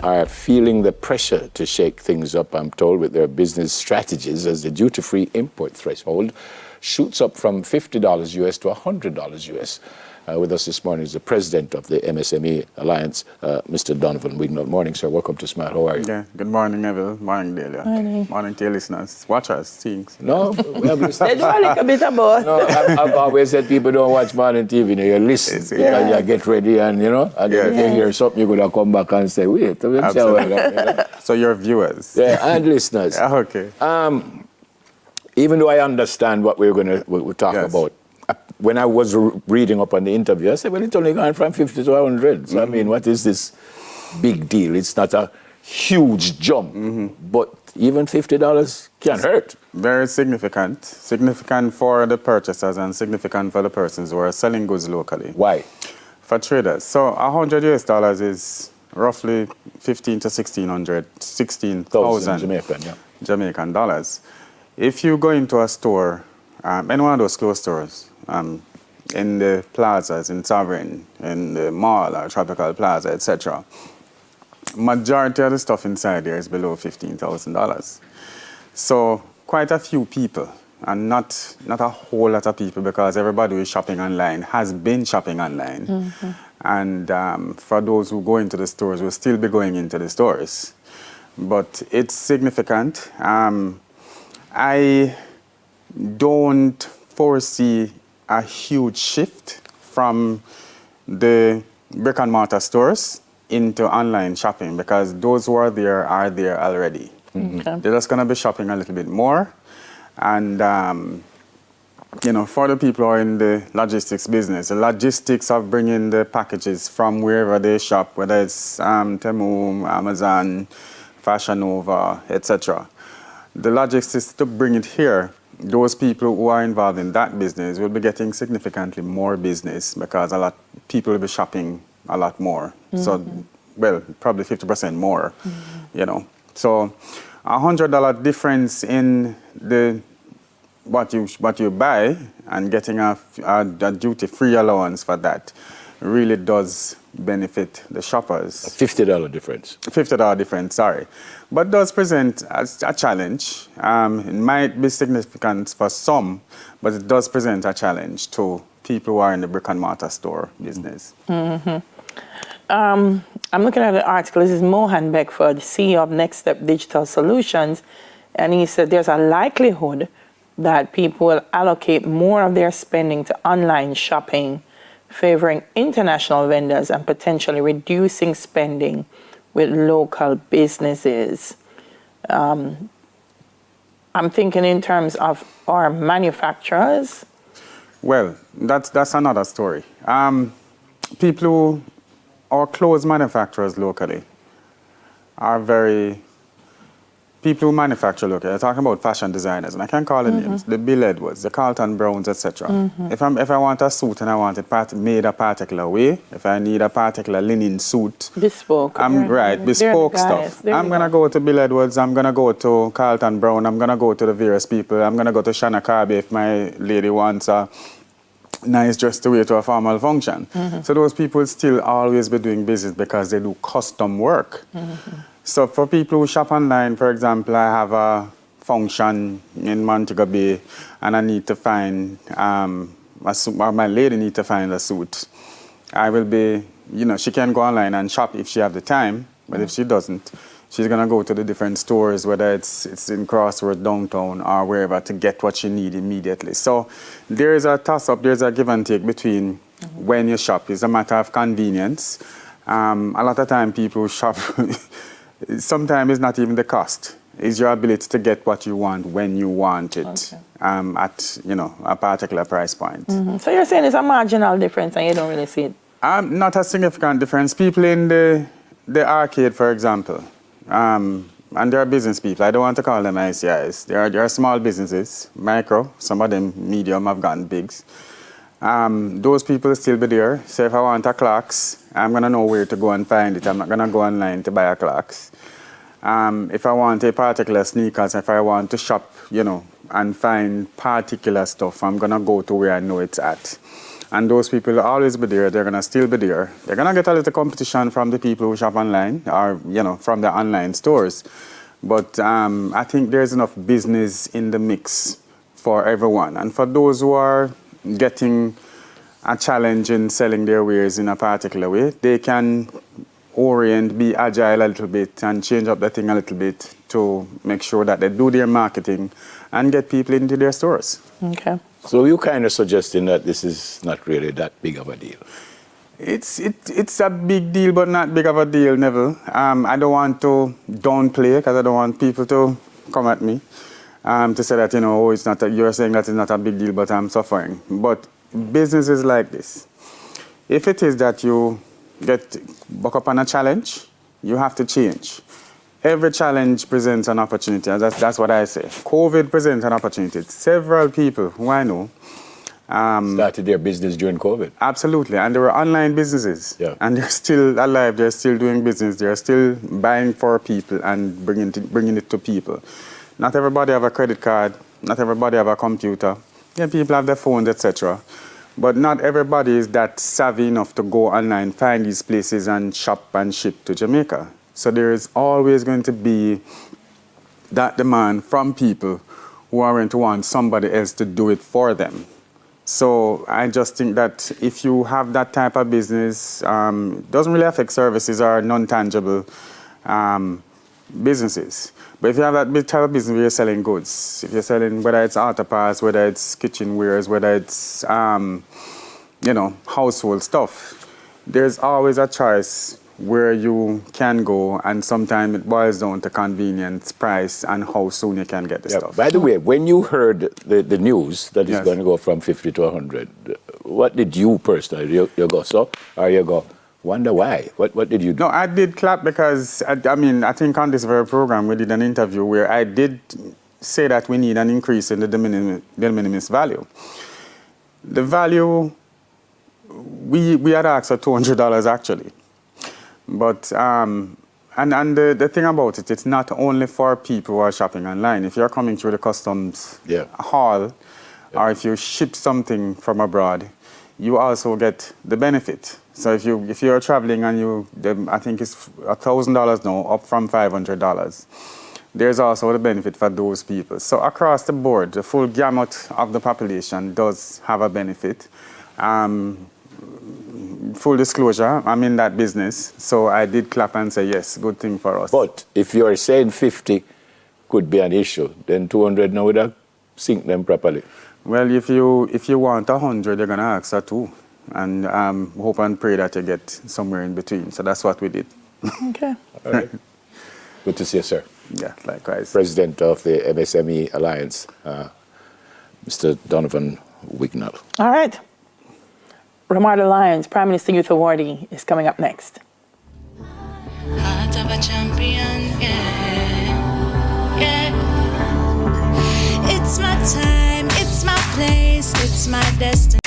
are feeling the pressure to shake things up, I'm told, with their business strategies as the duty-free import threshold shoots up from $50 US to $100 US. With us this morning is the president of the MSME Alliance, Mr. Donovan Wignal. Morning, sir. Welcome to Smart. How are you? Yeah. Good morning, Neville. Morning, Delia. Morning. Morning to your listeners. Watchers, seeing. No, we have listeners. They do a little bit of both. No, I've always said people don't watch morning TV. You listen because you get ready and, and if you hear something, you're going to come back and say, wait. So your viewers. Yeah, and listeners. Okay. Even though I understand what we'll talk about, when I was reading up on the interview, I said, well, it's only gone from 50 to 100. So, I mean, what is this big deal? It's not a huge jump, but even $50 can hurt. Very significant. Significant for the purchasers and significant for the persons who are selling goods locally. Why? For traders. So $100 US is roughly 15 to 16,000 Jamaican dollars. If you go into a store, any one of those closed stores, in the plazas, in Sovereign, in the mall or Tropical Plaza, etc., majority of the stuff inside there is below $15,000. So quite a few people, and not a whole lot of people, because everybody who is shopping online has been shopping online. And for those who go into the stores, will still be going into the stores. But it's significant. I don't foresee a huge shift from the brick and mortar stores into online shopping, because those who are there already. They're just going to be shopping a little bit more. And, for the people who are in the logistics business, the logistics of bringing the packages from wherever they shop, whether it's Temu, Amazon, Fashion Nova, etc., the logistics to bring it here, those people who are involved in that business will be getting significantly more business, because people will be shopping a lot more. So, well, probably 50% more, So $100 difference in what you buy and getting a duty-free allowance for that really does benefit the shoppers. A $50 difference. $50 difference, sorry. But does present as a challenge. It might be significant for some, but it does present a challenge to people who are in the brick and mortar store business. I'm looking at the article. This is Mohan Beckford, CEO of Next Step Digital Solutions, and he said there's a likelihood that people will allocate more of their spending to online shopping, favoring international vendors and potentially reducing spending with local businesses. I'm thinking in terms of our manufacturers. Well, that's another story. People who are clothes manufacturers locally people who manufacture locally. I'm talking about fashion designers, and I can call it names. The Bill Edwards, the Carlton Browns, etc. If I want a suit and I want it made a particular way, if I need a particular linen suit, bespoke stuff. I'm gonna go to Bill Edwards. I'm gonna go to Carlton Brown. I'm gonna go to the various people. I'm gonna go to Shanna Carby if my lady wants a nice dress to wear to a formal function. So those people still always be doing business because they do custom work. So for people who shop online, for example, I have a function in Montego Bay and I need to find a suit, or my lady needs to find a suit. I will be, she can go online and shop if she have the time, but if she doesn't, she's going to go to the different stores, whether it's in Crossroads, downtown, or wherever, to get what she needs immediately. So there is a toss-up, there's a give and take between when you shop. It's a matter of convenience. A lot of time people shop, sometimes it's not even the cost. It's your ability to get what you want when you want it at a particular price point. So you're saying it's a marginal difference and you don't really see it? Not a significant difference. People in the arcade, for example, and they're business people. I don't want to call them ICIs. They are small businesses, micro. Some of them medium have gotten bigs. Those people still be there. So if I want a clocks, I'm going to know where to go and find it. I'm not going to go online to buy a clocks. If I want a particular sneakers, if I want to shop, and find particular stuff, I'm going to go to where I know it's at. And those people will always be there. They're going to still be there. They're going to get a little competition from the people who shop online or, from the online stores. But I think there's enough business in the mix for everyone. And for those who are getting a challenge in selling their wares in a particular way, they can be agile a little bit and change up the thing a little bit to make sure that they do their marketing and get people into their stores. Okay. So you're kind of suggesting that this is not really that big of a deal? It's a big deal, but not big of a deal, Neville. I don't want to downplay because I don't want people to come at me to say that, it's not you're saying that it's not a big deal, but I'm suffering. But business is like this. If it is that you get buck up on a challenge, you have to change. Every challenge presents an opportunity, and that's what I say. COVID presents an opportunity. Several people who I know started their business during COVID. Absolutely, and they were online businesses. Yeah. And they're still alive, they're still doing business, they're still buying for people and bringing it to people. Not everybody have a credit card, not everybody have a computer. Yeah, people have their phones, etc. But not everybody is that savvy enough to go online, find these places and shop and ship to Jamaica. So there is always going to be that demand from people who are going to want somebody else to do it for them. So I just think that if you have that type of business, it doesn't really affect services or non-tangible businesses. But if you have that type of business where you're selling goods, if you're selling, whether it's auto parts, whether it's kitchenwares, whether it's, household stuff, there's always a choice where you can go, and sometimes it boils down to convenience, price, and how soon you can get the stuff. By the way, when you heard the news that it's going to go from 50 to 100, what did you personally, you go so, or you go, wonder why? What did you do? No, I did clap because, I think on this very program we did an interview where I did say that we need an increase in the de minimis value. The value, we had asked for $200 actually. But, and the thing about it, it's not only for people who are shopping online. If you're coming through the customs hall, or if you ship something from abroad, you also get the benefit. So if you're traveling and I think it's $1,000 now, up from $500, there's also the benefit for those people. So across the board, the full gamut of the population does have a benefit. Full disclosure, I'm in that business, so I did clap and say, yes, good thing for us. But if you're saying 50 could be an issue, then 200 now would have sync them properly. Well, if you want 100, you're going to ask for 2. And hope and pray that you get somewhere in between. So that's what we did. Okay. All right. Good to see you, sir. Yeah, likewise. President of the MSME Alliance, Mr. Donovan Wignal. All right. Ramada Lyons, Prime Minister Youth Awardee, is coming up next. Heart of a champion, yeah. It's my time, it's my place, it's my destiny.